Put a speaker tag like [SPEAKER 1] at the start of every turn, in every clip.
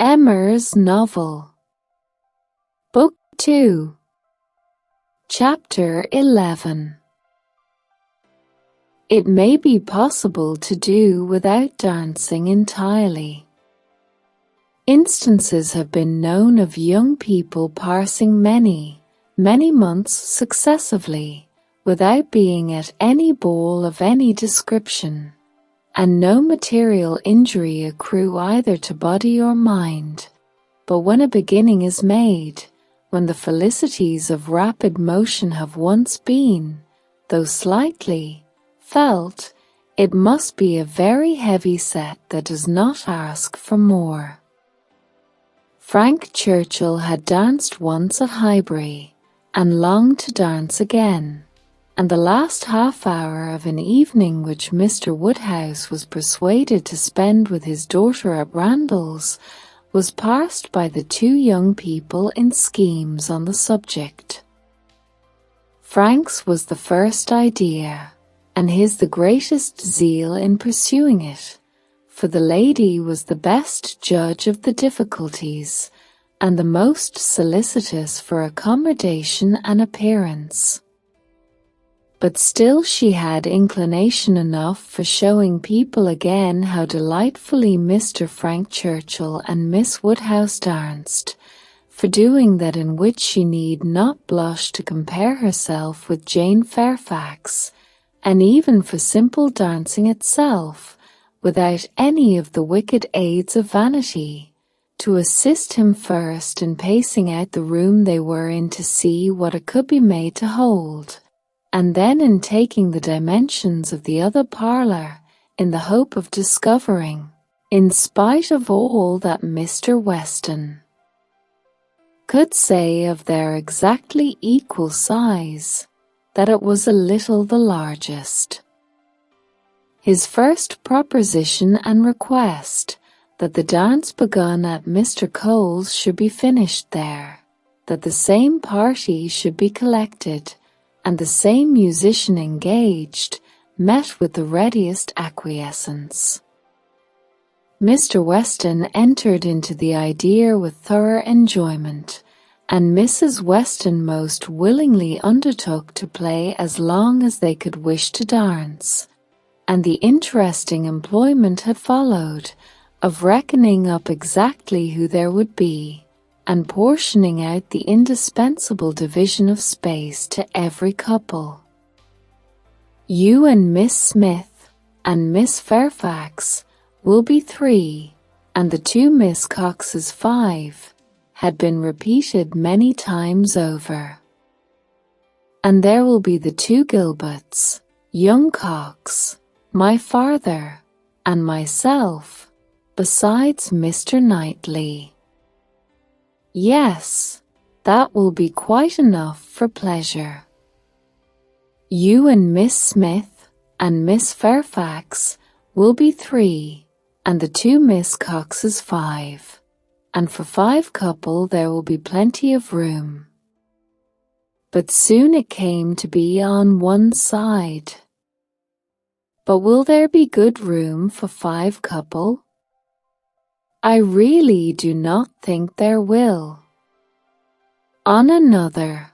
[SPEAKER 1] Emmer's novel. Book 2. Chapter 11. It may be possible to do without dancing entirely. Instances have been known of young people passing many months successively without being at any ball of any description, and no material injury accrue either to body or mind. But when a beginning is made, when the felicities of rapid motion have once been, though slightly, felt, it must be a very heavy set that does not ask for more. Frank Churchill had danced once at Highbury, and longed to dance again, and the last half-hour of an evening which Mr. Woodhouse was persuaded to spend with his daughter at Randall's was passed by the two young people in schemes on the subject. Frank's was the first idea, and his the greatest zeal in pursuing it, for the lady was the best judge of the difficulties, and the most solicitous for accommodation and appearance. But still she had inclination enough for showing people again how delightfully Mr. Frank Churchill and Miss Woodhouse danced, for doing that in which she need not blush to compare herself with Jane Fairfax, and even for simple dancing itself, without any of the wicked aids of vanity, to assist him first in pacing out the room they were in to see what it could be made to hold, and then in taking the dimensions of the other parlour, in the hope of discovering, in spite of all that Mr. Weston could say of their exactly equal size, that it was a little the largest. His first proposition and request, that the dance begun at Mr. Cole's should be finished there, that the same party should be collected, and the same musician engaged, met with the readiest acquiescence. Mr. Weston entered into the idea with thorough enjoyment, and Mrs. Weston most willingly undertook to play as long as they could wish to dance, and the interesting employment had followed, of reckoning up exactly who there would be, and portioning out the indispensable division of space to every couple. You and Miss Smith and Miss Fairfax will be 3, and the 2 Miss Coxes 5, had been repeated many times over. And there will be the 2 Gilberts, young Cox, my father, and myself, besides Mr. Knightley. Yes, that will be quite enough for pleasure. You and Miss Smith and Miss Fairfax will be 3, and the 2 Miss Coxes 5, and for 5 couple there will be plenty of room. But soon it came to be on one side. But will there be good room for 5 couple? I really do not think there will. On another.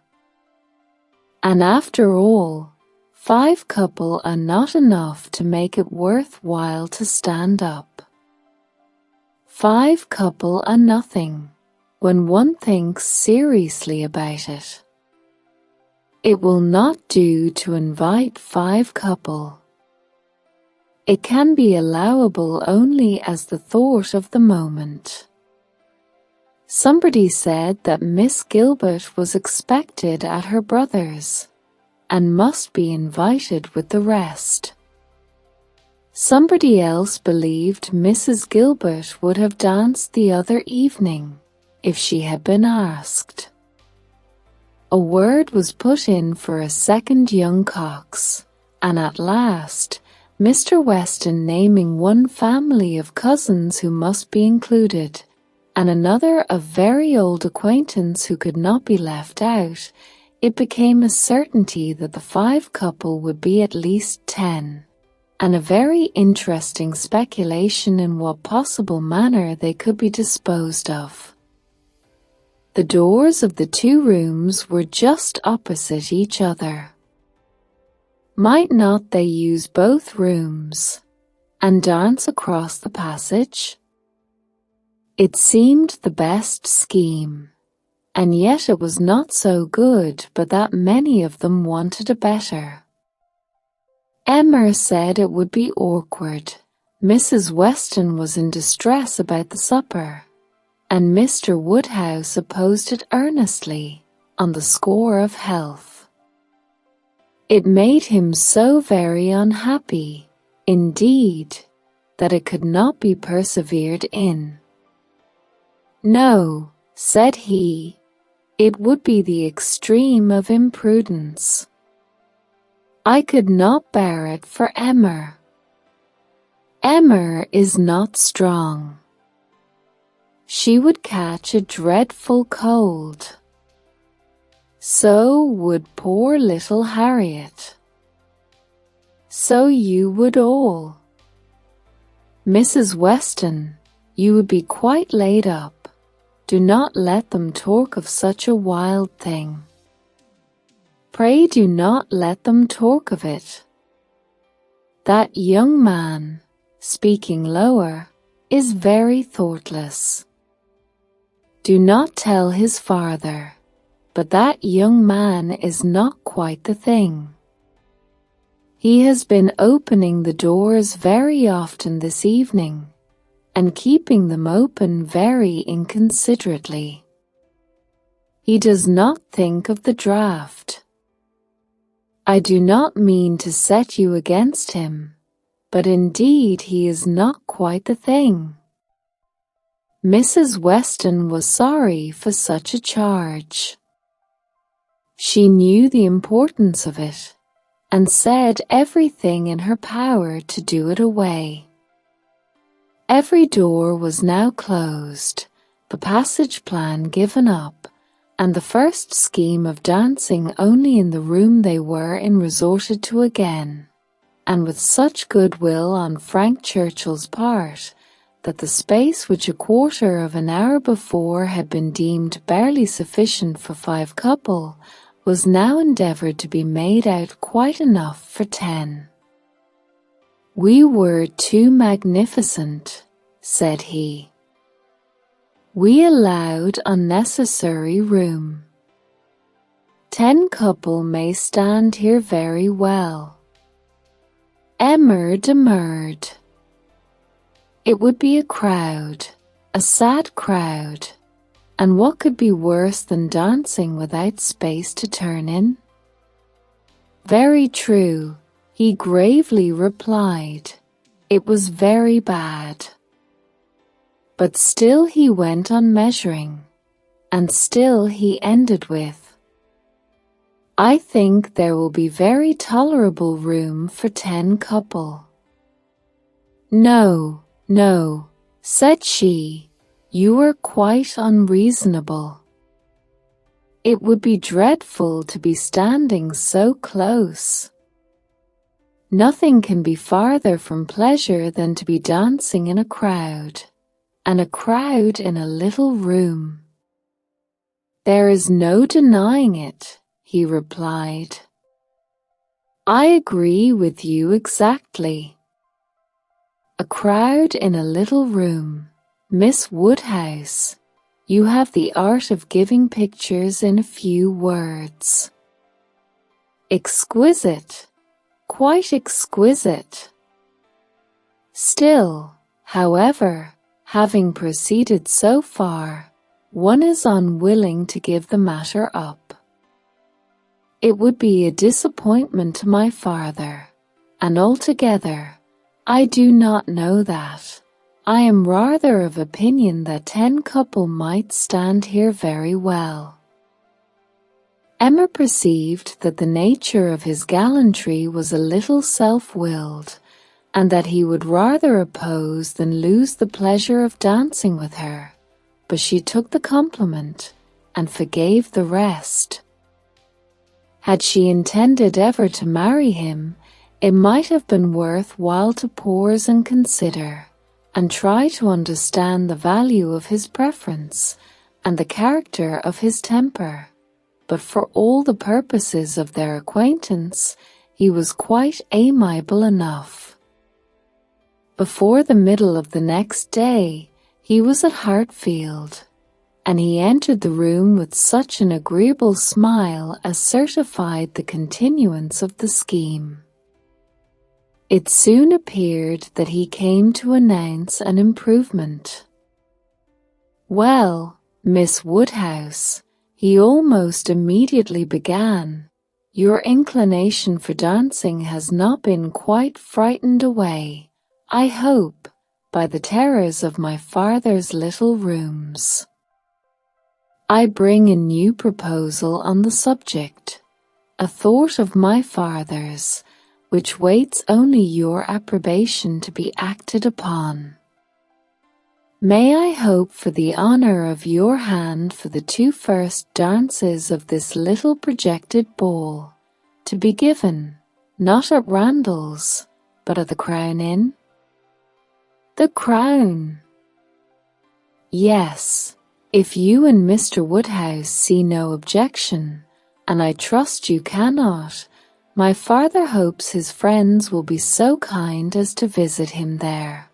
[SPEAKER 1] And after all, 5 couple are not enough to make it worth while to stand up. 5 couple are nothing, when one thinks seriously about it. It will not do to invite 5 couple. It can be allowable only as the thought of the moment. Somebody said that Miss Gilbert was expected at her brother's, and must be invited with the rest. Somebody else believed Mrs. Gilbert would have danced the other evening, if she had been asked. A word was put in for a second young Cox, and at last, Mr. Weston naming one family of cousins who must be included, and another of very old acquaintance who could not be left out, it became a certainty that the 5 couple would be at least 10. and a very interesting speculation in what possible manner they could be disposed of. The doors of the two rooms were just opposite each other. Might not they use both rooms and dance across the passage? It seemed the best scheme, and yet it was not so good but that many of them wanted a better. Emma said it would be awkward. Mrs. Weston was in distress about the supper, and Mr. Woodhouse opposed it earnestly on the score of health. It made him so very unhappy, indeed, that it could not be persevered in. No, said he, it would be the extreme of imprudence. I could not bear it for Emma. Emma is not strong. She would catch a dreadful cold. So would poor little Harriet. So you would all. Mrs. Weston, you would be quite laid up. Do not let them talk of such a wild thing. Pray do not let them talk of it. That young man, speaking lower, is very thoughtless. Do not tell his father, but that young man is not quite the thing. He has been opening the doors very often this evening, and keeping them open very inconsiderately. He does not think of the draught. I do not mean to set you against him, but indeed he is not quite the thing. Mrs. Weston was sorry for such a charge. She knew the importance of it, and said everything in her power to do it away. Every door was now closed, the passage plan given up, and the first scheme of dancing only in the room they were in resorted to again, and with such goodwill on Frank Churchill's part, that the space which a quarter of an hour before had been deemed barely sufficient for 5 couple, was now endeavoured to be made out quite enough for 10. We were too magnificent, said he. We allowed unnecessary room. 10 couple may stand here very well. Emma demurred. It would be a crowd, a sad crowd, and what could be worse than dancing without space to turn in? Very true, he gravely replied. It was very bad. But still he went on measuring, and still he ended with, I think there will be very tolerable room for 10 couple. No, no, said she, you are quite unreasonable. It would be dreadful to be standing so close. Nothing can be farther from pleasure than to be dancing in a crowd, and a crowd in a little room. There is no denying it, he replied. I agree with you exactly. A crowd in a little room. Miss Woodhouse, you have the art of giving pictures in a few words. Exquisite, quite exquisite. Still, however, having proceeded so far, one is unwilling to give the matter up. It would be a disappointment to my father, and altogether, I do not know that. I am rather of opinion that 10 couple might stand here very well. Emma perceived that the nature of his gallantry was a little self-willed, and that he would rather oppose than lose the pleasure of dancing with her, but she took the compliment, and forgave the rest. Had she intended ever to marry him, It might have been worthwhile to pause and consider, and try to understand the value of his preference and the character of his temper, but for all the purposes of their acquaintance, he was quite amiable enough. Before the middle of the next day, he was at Hartfield, and he entered the room with such an agreeable smile as certified the continuance of the scheme. It soon appeared that he came to announce an improvement. "Well, Miss Woodhouse," he almost immediately began, "your inclination for dancing has not been quite frightened away, I hope, by the terrors of my father's little rooms. I bring a new proposal on the subject, a thought of my father's, which waits only your approbation to be acted upon. May I hope for the honor of your hand for the 2 first dances of this little projected ball, to be given, not at Randall's, but at the Crown Inn?" "The Crown?" "Yes, if you and Mr. Woodhouse see no objection, and I trust you cannot, my father hopes his friends will be so kind as to visit him there.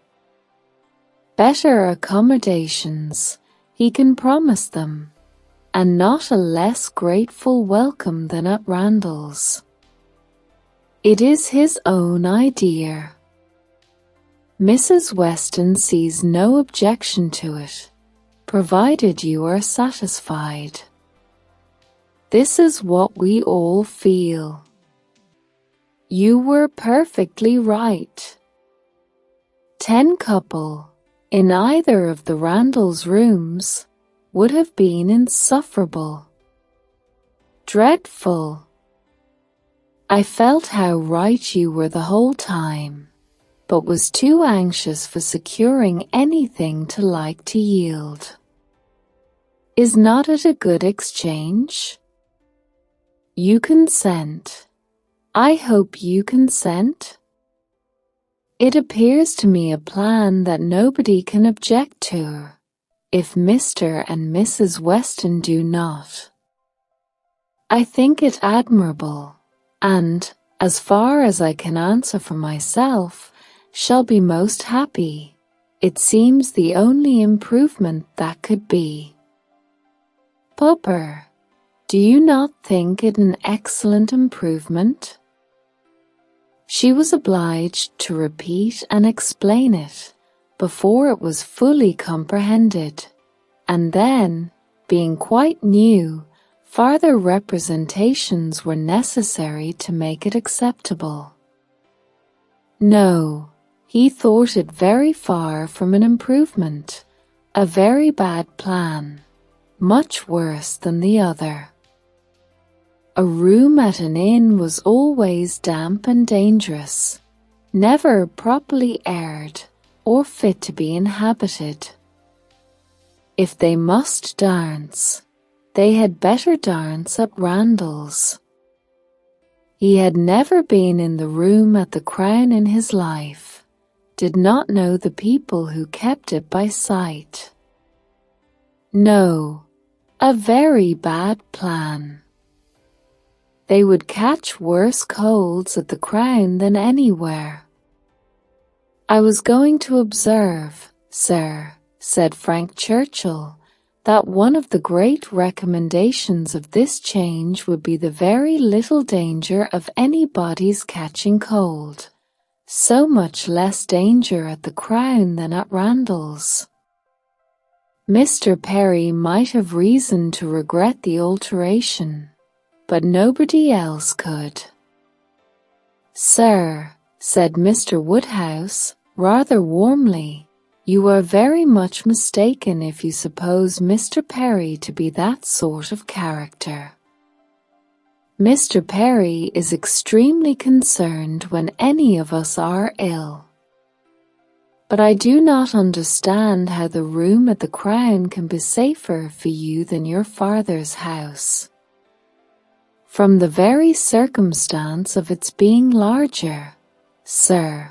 [SPEAKER 1] Better accommodations, he can promise them, and not a less grateful welcome than at Randall's. It is his own idea. Mrs. Weston sees no objection to it, provided you are satisfied. This is what we all feel. You were perfectly right. 10 couple, in either of the Randalls' rooms, would have been insufferable. Dreadful. I felt how right you were the whole time, but was too anxious for securing anything to like to yield. Is not it a good exchange? You consent. I hope you consent? It appears to me a plan that nobody can object to, if Mr. and Mrs. Weston do not. I think it admirable, and, as far as I can answer for myself, shall be most happy. It seems the only improvement that could be. Pupper, do you not think it an excellent improvement? She was obliged to repeat and explain it, before it was fully comprehended, and then, being quite new, farther representations were necessary to make it acceptable. No, he thought it very far from an improvement, a very bad plan, much worse than the other. A room at an inn was always damp and dangerous, never properly aired, or fit to be inhabited. If they must dance, they had better dance at Randall's. He had never been in the room at the Crown in his life, did not know the people who kept it by sight. No, a very bad plan. They would catch worse colds at the Crown than anywhere. I was going to observe, sir, said Frank Churchill, that one of the great recommendations of this change would be the very little danger of anybody's catching cold, so much less danger at the Crown than at Randall's. Mr. Perry might have reason to regret the alteration, but nobody else could. Sir, said Mr. Woodhouse, rather warmly, you are very much mistaken if you suppose Mr. Perry to be that sort of character. Mr. Perry is extremely concerned when any of us are ill. But I do not understand how the room at the Crown can be safer for you than your father's house. from the very circumstance of its being larger, sir.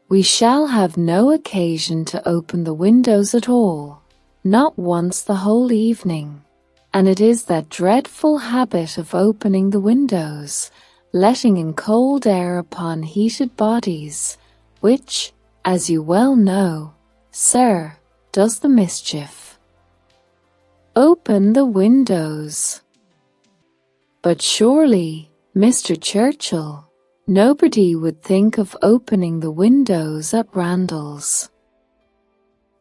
[SPEAKER 1] We shall have no occasion to open the windows at all, not once the whole evening, and it is that dreadful habit of opening the windows, letting in cold air upon heated bodies, which, as you well know, sir, does the mischief. Open the windows. But surely, Mr. Churchill, nobody would think of opening the windows at Randall's.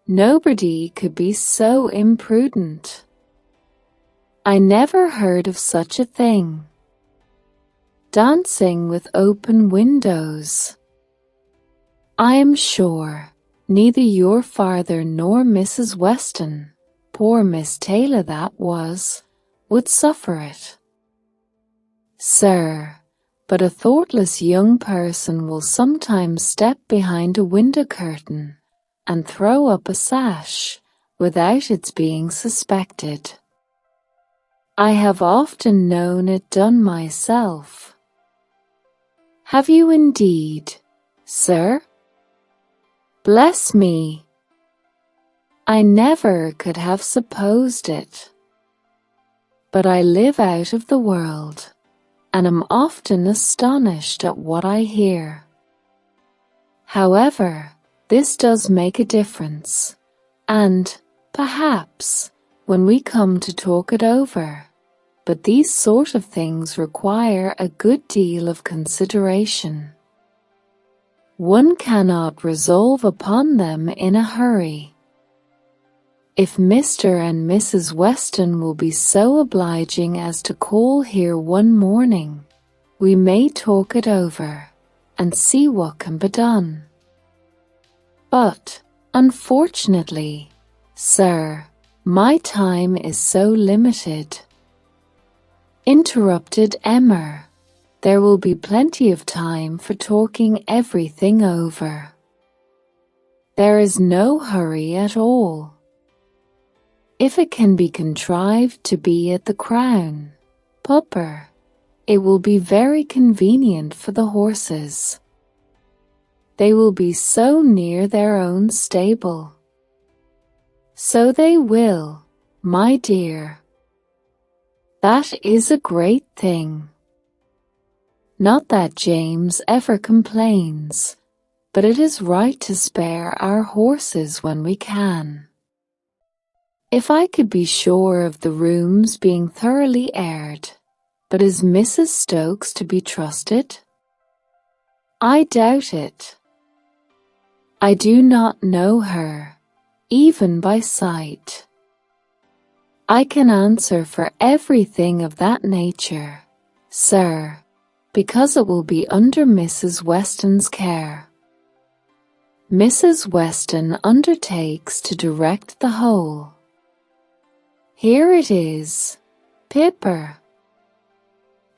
[SPEAKER 1] Nobody could be so imprudent. I never heard of such a thing. Dancing with open windows. I am sure neither your father nor Mrs. Weston, poor Miss Taylor that was, would suffer it. Sir, but a thoughtless young person will sometimes step behind a window curtain and throw up a sash without its being suspected. I have often known it done myself. Have you indeed, sir? Bless me! I never could have supposed it. But I live out of the world, and am often astonished at what I hear. However, this does make a difference, and, perhaps, when we come to talk it over, but these sort of things require a good deal of consideration. One cannot resolve upon them in a hurry. If Mr. and Mrs. Weston will be so obliging as to call here one morning, we may talk it over, and see what can be done. But, unfortunately, sir, my time is so limited. Interrupted Emma. There will be plenty of time for talking everything over. There is no hurry at all. If it can be contrived to be at the Crown, Pupper, it will be very convenient for the horses. They will be so near their own stable. So they will, my dear. That is a great thing. Not that James ever complains, but it is right to spare our horses when we can. If I could be sure of the rooms being thoroughly aired, but is Mrs. Stokes to be trusted? I doubt it. I do not know her, even by sight. I can answer for everything of that nature, sir, because it will be under Mrs. Weston's care. Mrs. Weston undertakes to direct the whole. Here it is, Pipper.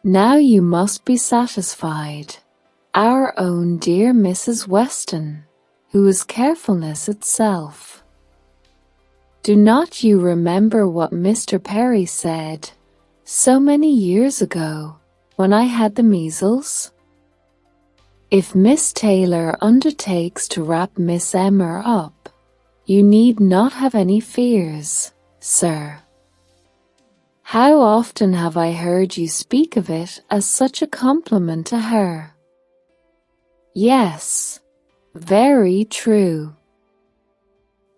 [SPEAKER 1] Now you must be satisfied, our own dear Mrs. Weston, who is carefulness itself. Do not you remember what Mr. Perry said so many years ago, when I had the measles? If Miss Taylor undertakes to wrap Miss Emma up, you need not have any fears, sir. How often have I heard you speak of it as such a compliment to her? Yes, very true.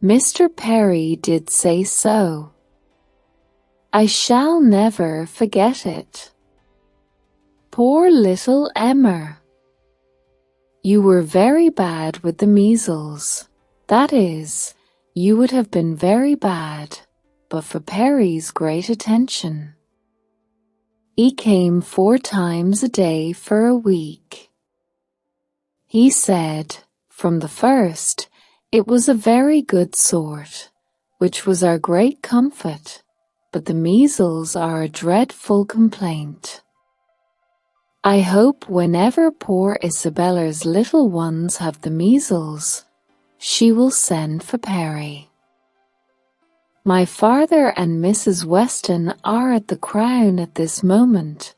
[SPEAKER 1] Mr. Perry did say so. I shall never forget it. Poor little Emma. You were very bad with the measles. That is, you would have been very bad, but for Perry's great attention. He came 4 times a day for a week. He said, from the first, it was a very good sort, which was our great comfort, but the measles are a dreadful complaint. I hope whenever poor Isabella's little ones have the measles, she will send for Perry. My father and Mrs. Weston are at the Crown at this moment,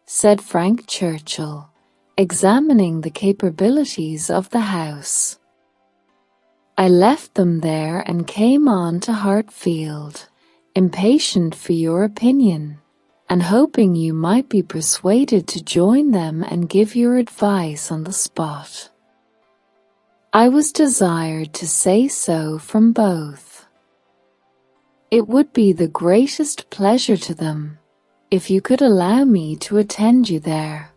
[SPEAKER 1] said Frank Churchill, examining the capabilities of the house. I left them there and came on to Hartfield, impatient for your opinion, and hoping you might be persuaded to join them and give your advice on the spot. I was desired to say so from both. It would be the greatest pleasure to them, if you could allow me to attend you there.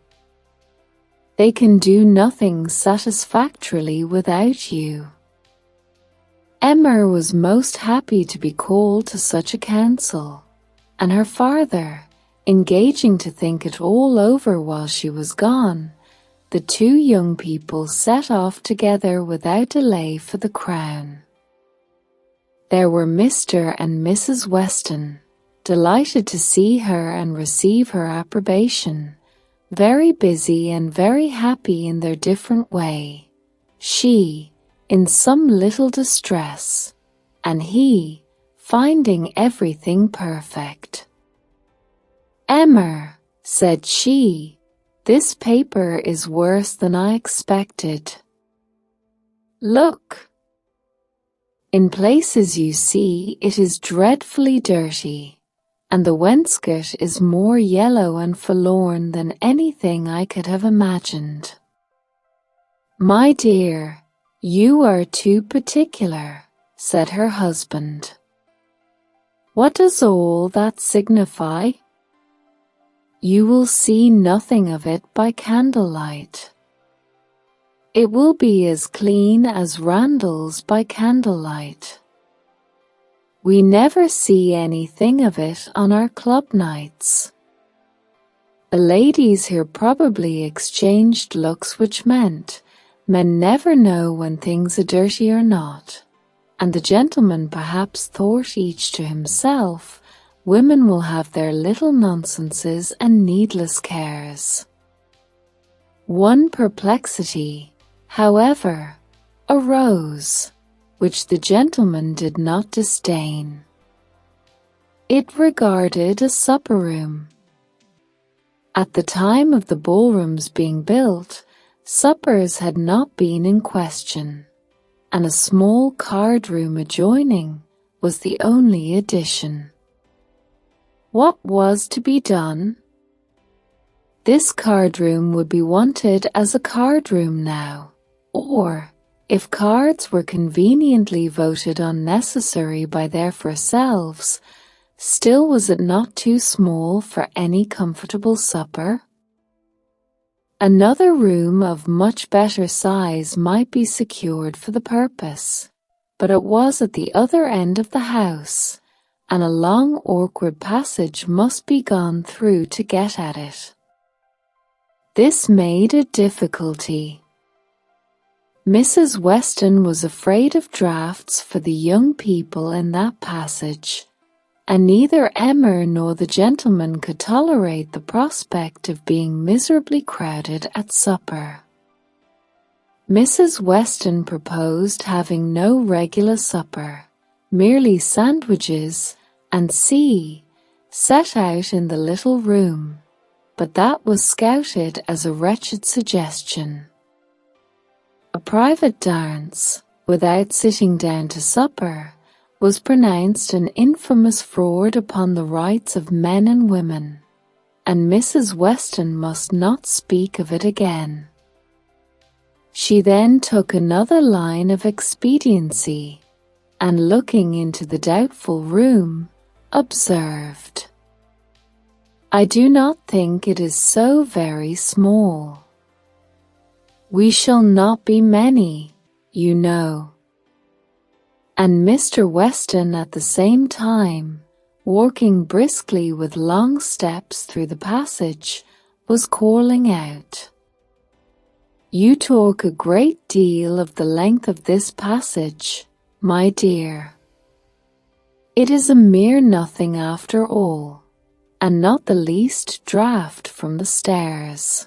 [SPEAKER 1] They can do nothing satisfactorily without you. Emma was most happy to be called to such a council, and her father, engaging to think it all over while she was gone, the two young people set off together without delay for the Crown. There were Mr. and Mrs. Weston, delighted to see her and receive her approbation, very busy and very happy in their different way, she in some little distress, and he finding everything perfect. Emma, said she, this paper is worse than I expected. Look. In places you see it is dreadfully dirty, and the wainscot is more yellow and forlorn than anything I could have imagined. My dear, you are too particular, said her husband. What does all that signify? You will see nothing of it by candlelight. It will be as clean as Randall's by candlelight. We never see anything of it on our club nights. The ladies here probably exchanged looks which meant, men never know when things are dirty or not, and the gentlemen perhaps thought each to himself, women will have their little nonsenses and needless cares. One perplexity, however, arose, which the gentleman did not disdain. It regarded a supper-room. At the time of the ballrooms being built, suppers had not been in question, and a small card-room adjoining was the only addition. What was to be done? This card-room would be wanted as a card-room now, or, if cards were conveniently voted unnecessary by their selves, still was it not too small for any comfortable supper? Another room of much better size might be secured for the purpose, but it was at the other end of the house, and a long awkward passage must be gone through to get at it. This made a difficulty. Mrs. Weston was afraid of draughts for the young people in that passage, and neither Emma nor the gentleman could tolerate the prospect of being miserably crowded at supper. Mrs. Weston proposed having no regular supper, merely sandwiches and set out in the little room, but that was scouted as a wretched suggestion. A private dance, without sitting down to supper, was pronounced an infamous fraud upon the rights of men and women, and Mrs. Weston must not speak of it again. She then took another line of expediency, and looking into the doubtful room, observed, I do not think it is so very small. We shall not be many, you know. And Mr. Weston at the same time, walking briskly with long steps through the passage, was calling out, You talk a great deal of the length of this passage, my dear. It is a mere nothing after all, and not the least draught from the stairs.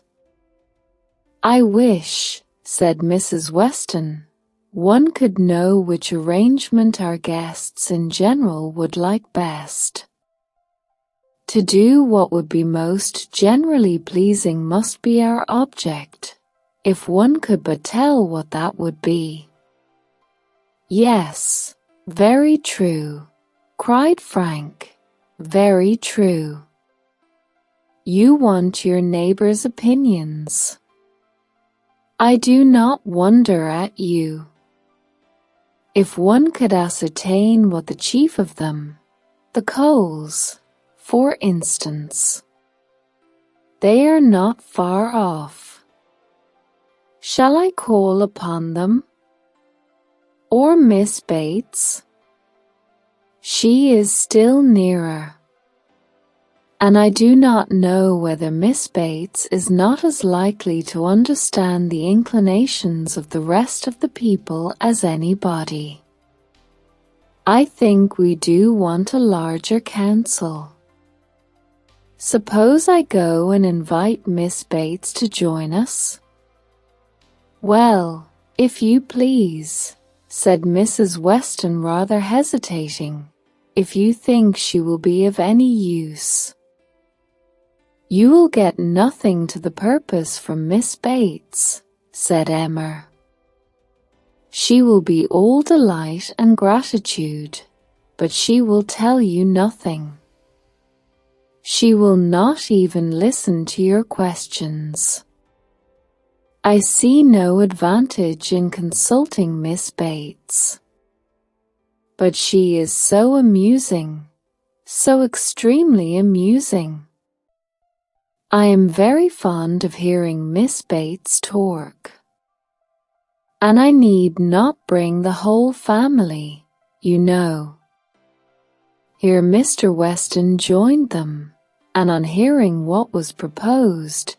[SPEAKER 1] I wish, said Mrs. Weston, one could know which arrangement our guests in general would like best. To do what would be most generally pleasing must be our object, if one could but tell what that would be. Yes, very true, cried Frank, very true. You want your neighbors' opinions. I do not wonder at you. If one could ascertain what the chief of them, the Coles, for instance, they are not far off. Shall I call upon them? Or Miss Bates? She is still nearer. And I do not know whether Miss Bates is not as likely to understand the inclinations of the rest of the people as anybody. I think we do want a larger council. Suppose I go and invite Miss Bates to join us? Well, if you please, said Mrs. Weston rather hesitating, if you think she will be of any use. You will get nothing to the purpose from Miss Bates, said Emma. She will be all delight and gratitude, but she will tell you nothing. She will not even listen to your questions. I see no advantage in consulting Miss Bates. But she is so amusing, so extremely amusing. I am very fond of hearing Miss Bates talk. And I need not bring the whole family, you know. Here Mr. Weston joined them, and on hearing what was proposed,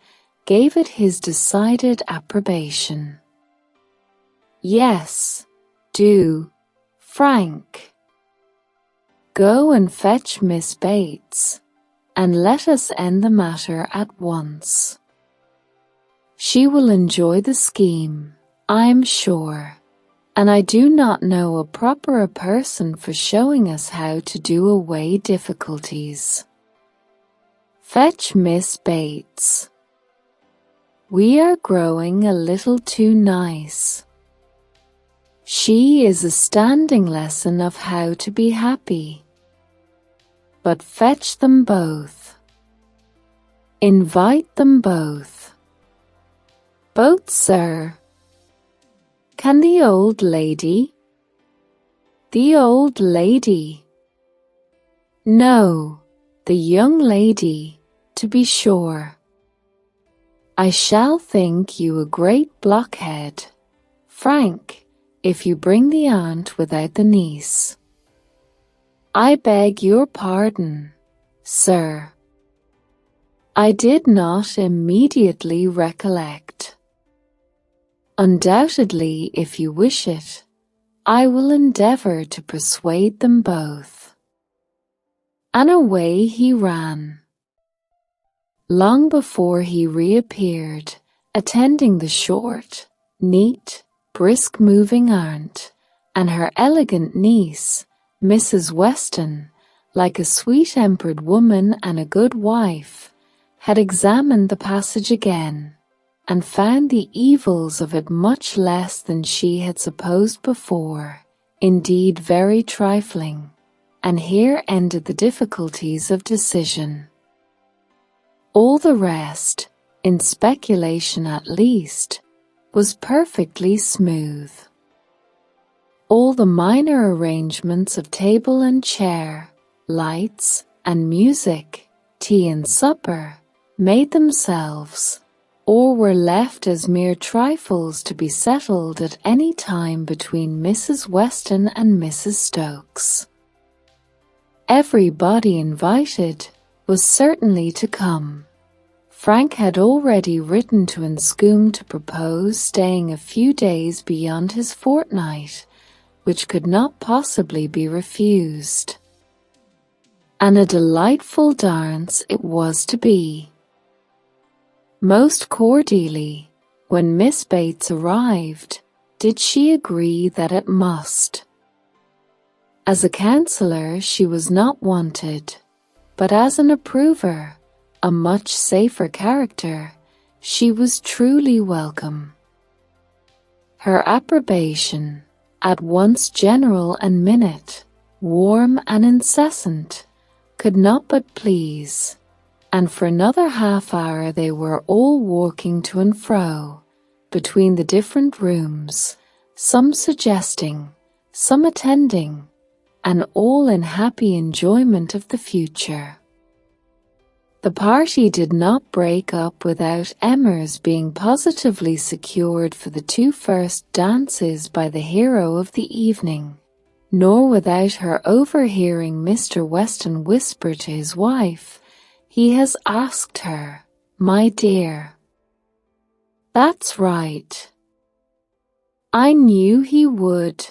[SPEAKER 1] gave it his decided approbation. Yes, do, Frank. Go and fetch Miss Bates, and let us end the matter at once. She will enjoy the scheme, I am sure, and I do not know a properer person for showing us how to do away difficulties. Fetch Miss Bates. We are growing a little too nice. She is a standing lesson of how to be happy. But fetch them both. Invite them both. Both, sir. Can the old lady? The old lady. No, the young lady, to be sure. I shall think you a great blockhead, Frank, if you bring the aunt without the niece. I beg your pardon, sir. I did not immediately recollect. Undoubtedly, if you wish it, I will endeavour to persuade them both. And away he ran. Long before he reappeared, attending the short, neat, brisk-moving aunt, and her elegant niece, Mrs. Weston, like a sweet-tempered woman and a good wife, had examined the passage again, and found the evils of it much less than she had supposed before, indeed very trifling, and here ended the difficulties of decision. All the rest, in speculation at least, was perfectly smooth. All the minor arrangements of table and chair, lights and music, tea and supper, made themselves, or were left as mere trifles to be settled at any time between Mrs. Weston and Mrs. Stokes. Everybody invited was certainly to come. Frank had already written to Enscombe to propose staying a few days beyond his fortnight, which could not possibly be refused. And a delightful dance it was to be. Most cordially, when Miss Bates arrived, did she agree that it must. As a counsellor she was not wanted, but as an approver, a much safer character, she was truly welcome. Her approbation, at once general and minute, warm and incessant, could not but please, and for another half-hour they were all walking to and fro, between the different rooms, some suggesting, some attending, and all in happy enjoyment of the future. The party did not break up without Emma's being positively secured for the 2 first dances by the hero of the evening, nor without her overhearing Mr. Weston whisper to his wife, "He has asked her, my dear." "That's right. I knew he would,"